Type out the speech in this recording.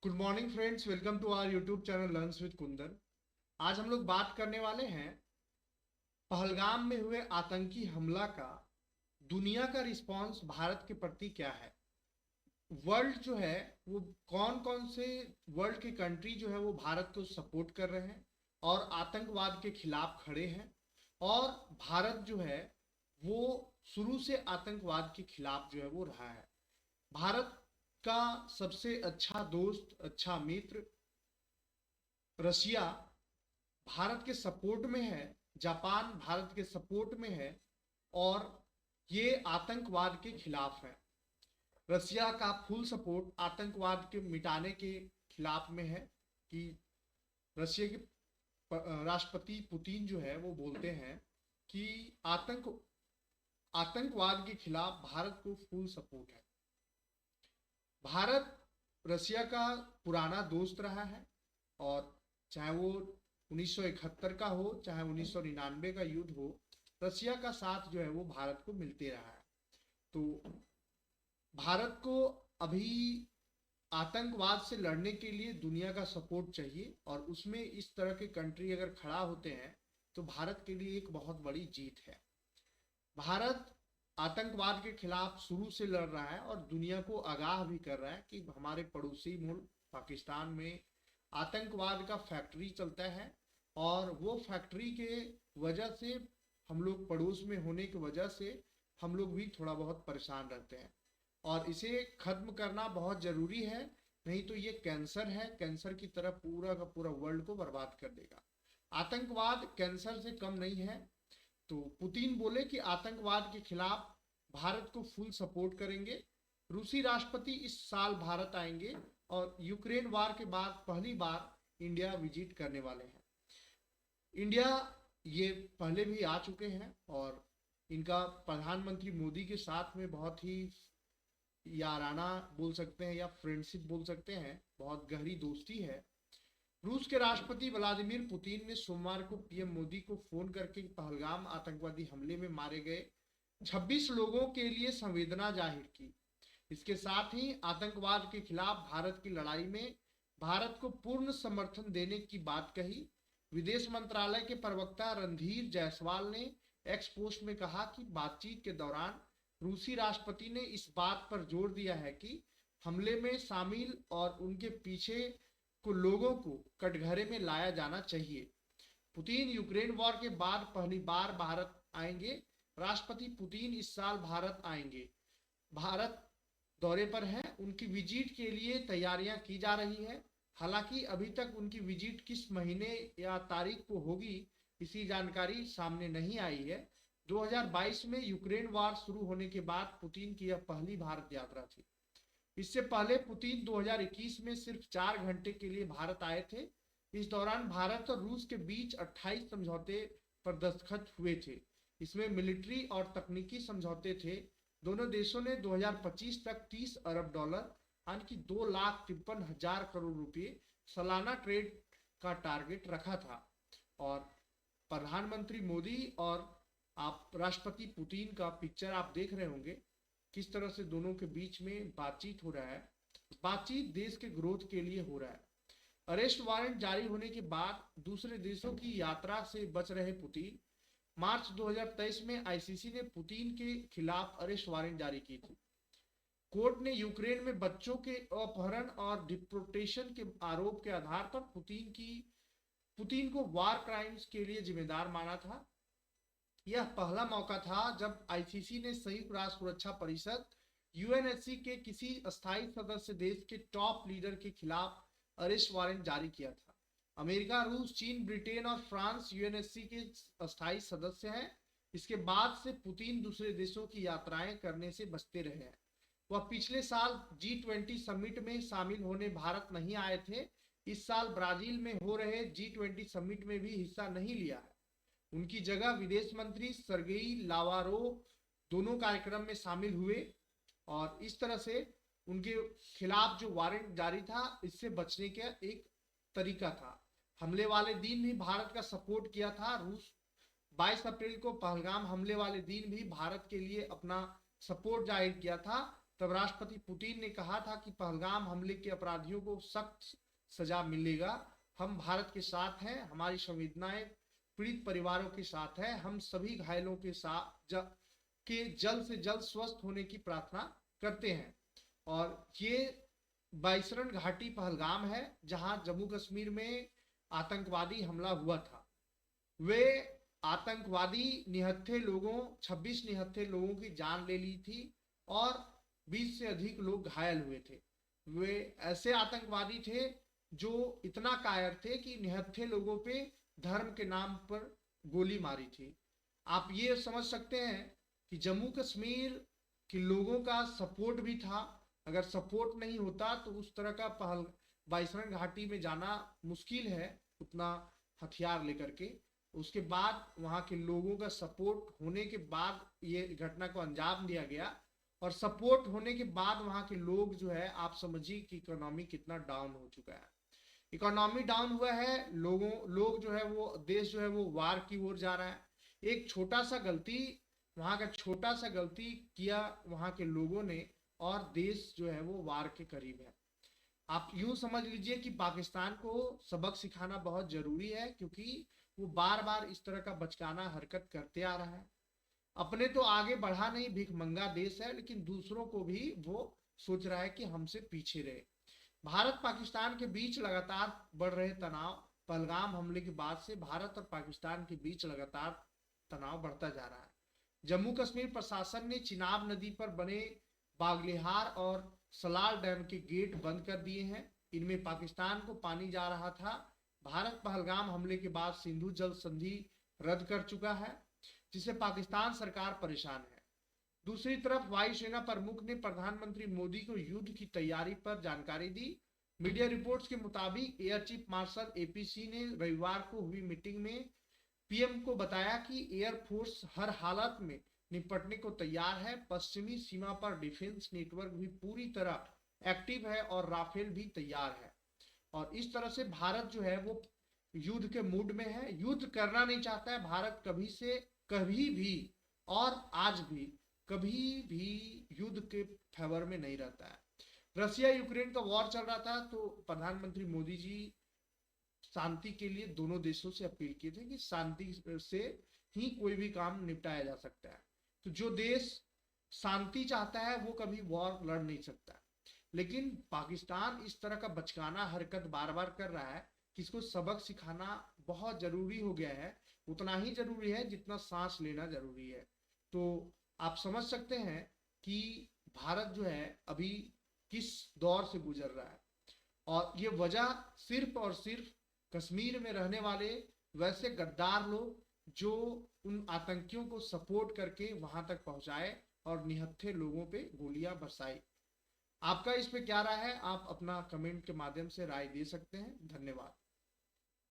Good morning friends, welcome to our YouTube channel learns with Kundan. आज हम लोग बात करने वाले हैं पहलगाम में हुए आतंकी हमला का दुनिया का रिस्पांस भारत के प्रति क्या है। वर्ल्ड जो है वो कौन कौन से वर्ल्ड के कंट्री जो है वो भारत को सपोर्ट कर रहे हैं और आतंकवाद के खिलाफ खड़े हैं। और भारत जो है वो शुरू से आतंकवाद के खिलाफ जो है वो रहा है। भारत का सबसे अच्छा दोस्त, अच्छा मित्र रशिया भारत के सपोर्ट में है। जापान भारत के सपोर्ट में है और ये आतंकवाद के खिलाफ है। रशिया का फुल सपोर्ट आतंकवाद के मिटाने के खिलाफ में है कि रशिया के राष्ट्रपति पुतिन जो है वो बोलते हैं कि आतंकवाद के खिलाफ भारत को फुल सपोर्ट है। भारत रशिया का पुराना दोस्त रहा है और चाहे वो 1971 का हो चाहे 1999 का युद्ध हो, रशिया का साथ जो है वो भारत को मिलते रहा है। तो भारत को अभी आतंकवाद से लड़ने के लिए दुनिया का सपोर्ट चाहिए और उसमें इस तरह के कंट्री अगर खड़ा होते हैं तो भारत के लिए एक बहुत बड़ी जीत है। भारत आतंकवाद के खिलाफ शुरू से लड़ रहा है और दुनिया को आगाह भी कर रहा है कि हमारे पड़ोसी मुल्क पाकिस्तान में आतंकवाद का फैक्ट्री चलता है और वो फैक्ट्री के वजह से हम लोग पड़ोस में होने की वजह से हम लोग भी थोड़ा बहुत परेशान रहते हैं और इसे खत्म करना बहुत ज़रूरी है। नहीं तो ये कैंसर है, कैंसर की तरह पूरा का पूरा वर्ल्ड को बर्बाद कर देगा। आतंकवाद कैंसर से कम नहीं है। तो पुतिन बोले कि आतंकवाद के खिलाफ भारत को फुल सपोर्ट करेंगे। रूसी राष्ट्रपति इस साल भारत आएंगे और यूक्रेन वार के बाद पहली बार इंडिया विजिट करने वाले हैं। इंडिया ये पहले भी आ चुके हैं और इनका प्रधानमंत्री मोदी के साथ में बहुत ही याराना बोल सकते हैं या फ्रेंडशिप बोल सकते हैं, बहुत गहरी दोस्ती है। रूस के राष्ट्रपति व्लादिमीर पुतिन ने सोमवार को पीएम मोदी को फोन करके पहलगाम आतंकवादी हमले में मारे गए 26 लोगों के लिए संवेदना जाहिर की। इसके साथ ही आतंकवाद के खिलाफ भारत की लड़ाई में भारत को पूर्ण समर्थन देने की बात कही। विदेश मंत्रालय के प्रवक्ता रणधीर जायसवाल ने एक्स पोस्ट में कहा कि बातचीत के दौरान रूसी राष्ट्रपति ने इस बात पर जोर दिया है कि हमले में शामिल और उनके पीछे को लोगों को कटघरे में लाया जाना चाहिए। पुतिन यूक्रेन वॉर के बाद पहली बार भारत आएंगे। राष्ट्रपति पुतिन इस साल भारत आएंगे, भारत दौरे पर हैं। उनकी विजिट के लिए तैयारियां की जा रही है। हालांकि अभी तक उनकी विजिट किस महीने या तारीख को होगी इसी जानकारी सामने नहीं आई है। 2022 में यूक्रेन वार शुरू होने के बाद पुतिन की यह पहली भारत यात्रा थी। इससे पहले पुतिन 2021 में सिर्फ 4 घंटे के लिए भारत आए थे। इस दौरान भारत और रूस के बीच 28 समझौते पर दस्तखत हुए थे। इसमें मिलिट्री और तकनीकी समझौते थे। दोनों देशों ने 2025 तक 30 अरब डॉलर यानी कि 2,53,000 करोड़ रुपए सालाना ट्रेड का टारगेट रखा था। और प्रधानमंत्री मोदी और आप राष्ट्रपति पुतिन का पिक्चर आप देख रहे होंगे किस तरह से दोनों के बीच में बातचीत हो रहा है। बातचीत देश के ग्रोथ के लिए हो रहा है। अरेस्ट वारंट जारी होने के बाद दूसरे देशों की यात्रा से बच रहे पुतिन मार्च 2023 में आईसीसी ने पुतिन के खिलाफ अरेस्ट वारंट जारी की थी। कोर्ट ने यूक्रेन में बच्चों के अपहरण और डिपोर्टेशन के आरोप के आधार पर पुतिन को वार क्राइम्स के लिए जिम्मेदार माना था। यह पहला मौका था जब आईसीसी ने संयुक्त राष्ट्र सुरक्षा परिषद यूएनएससी के किसी अस्थायी सदस्य देश के टॉप लीडर के खिलाफ अरेस्ट वारंट जारी किया था। अमेरिका, रूस, चीन, ब्रिटेन और फ्रांस यूएनएससी के अस्थायी सदस्य हैं। इसके बाद से पुतिन दूसरे देशों की यात्राएं करने से बचते रहे हैं। वह पिछले साल G20 समिट में शामिल होने भारत नहीं आए थे। इस साल ब्राजील में हो रहे G20 समिट में भी हिस्सा नहीं लिया है। उनकी जगह विदेश मंत्री सरगेई लावारोव दोनों कार्यक्रम में शामिल हुए और इस तरह से उनके खिलाफ जो वारंट जारी था इससे बचने का एक तरीका था। हमले वाले दिन भी भारत का सपोर्ट किया था। रूस 22 अप्रैल को पहलगाम हमले वाले दिन भी भारत के लिए अपना सपोर्ट जाहिर किया था। तब राष्ट्रपति पुतिन ने कहा था कि पहलगाम हमले के अपराधियों को सख्त सजा मिलेगा। हम भारत के साथ हैं, हमारी संवेदनाएं पीड़ित परिवारों के साथ है। हम सभी घायलों के साथ जल्द से जल्द स्वस्थ होने की प्रार्थना करते हैं। और ये बाइसरन घाटी पहलगाम है जहां जम्मू कश्मीर में आतंकवादी हमला हुआ था। वे आतंकवादी 26 निहत्थे लोगों की जान ले ली थी और 20 से अधिक लोग घायल हुए थे। वे ऐसे आतंकवादी थे जो इतना कायर थे कि निहत्थे लोगों पे धर्म के नाम पर गोली मारी थी। आप ये समझ सकते हैं कि जम्मू कश्मीर के लोगों का सपोर्ट भी था। अगर सपोर्ट नहीं होता तो उस तरह का बाइसरन घाटी में जाना मुश्किल है उतना हथियार लेकर के। उसके बाद वहां के लोगों का सपोर्ट होने के बाद ये घटना को अंजाम दिया गया। और सपोर्ट होने के बाद वहां के लोग जो है, आप समझिए कि इकोनॉमी कितना डाउन हो चुका है। इकोनॉमी डाउन हुआ है, लोग जो है वो देश जो है वो वार की ओर जा रहा है। एक छोटा सा गलती किया वहां के लोगों ने और देश जो है वो वार के करीब है। आप यूं समझ लीजिए कि पाकिस्तान को सबक सिखाना बहुत जरूरी है, क्योंकि वो बार बार इस तरह का बचकाना हरकत करते आ रहा है। अपने तो आगे बढ़ा नहीं, भिखमंगा देश है, लेकिन दूसरों को भी वो सोच रहा है कि हमसे पीछे रहे। भारत पाकिस्तान के बीच लगातार बढ़ रहे तनाव, पहलगाम हमले के बाद से भारत और पाकिस्तान के बीच लगातार तनाव बढ़ता जा रहा है। जम्मू कश्मीर प्रशासन ने चिनाब नदी पर बने बागलिहार और सलाल डैम के गेट बंद कर दिए हैं। इनमें पाकिस्तान को पानी जा रहा था। भारत पहलगाम हमले के बाद सिंधु जल संधि रद्द कर चुका है, जिससे पाकिस्तान सरकार परेशान है। दूसरी तरफ वायुसेना प्रमुख ने प्रधानमंत्री मोदी को युद्ध की तैयारी पर जानकारी दी। मीडिया रिपोर्ट्स के मुताबिक एयर चीफ मार्शल एपीसी ने रविवार को हुई मीटिंग में पीएम को बताया कि एयरफोर्स हर हालत में निपटने को तैयार है। पश्चिमी सीमा पर डिफेंस नेटवर्क भी पूरी तरह एक्टिव है और राफेल भी तैयार है। और इस तरह से भारत जो है वो युद्ध के मूड में है, युद्ध करना नहीं चाहता है। भारत कभी भी और आज भी कभी भी युद्ध के फेवर में नहीं रहता है। रशिया यूक्रेन का वॉर चल रहा था तो प्रधानमंत्री मोदी जी शांति के लिए दोनों देशों से अपील किए थे कि शांति से ही कोई भी काम निपटाया जा सकता है। तो जो देश शांति चाहता है वो कभी वॉर लड़ नहीं सकता। लेकिन पाकिस्तान इस तरह का बचकाना हरकत बार बार कर रहा है कि इसको सबक सिखाना बहुत जरूरी हो गया है। उतना ही जरूरी है जितना सांस लेना जरूरी है। तो आप समझ सकते हैं कि भारत जो है अभी किस दौर से गुजर रहा है। और ये वजह सिर्फ और सिर्फ कश्मीर में रहने वाले वैसे गद्दार लोग जो उन आतंकियों को सपोर्ट करके वहां तक पहुंचाए और निहत्थे लोगों पे गोलियां बरसाई। आपका इस पे क्या राय है? आप अपना कमेंट के माध्यम से राय दे सकते हैं। धन्यवाद।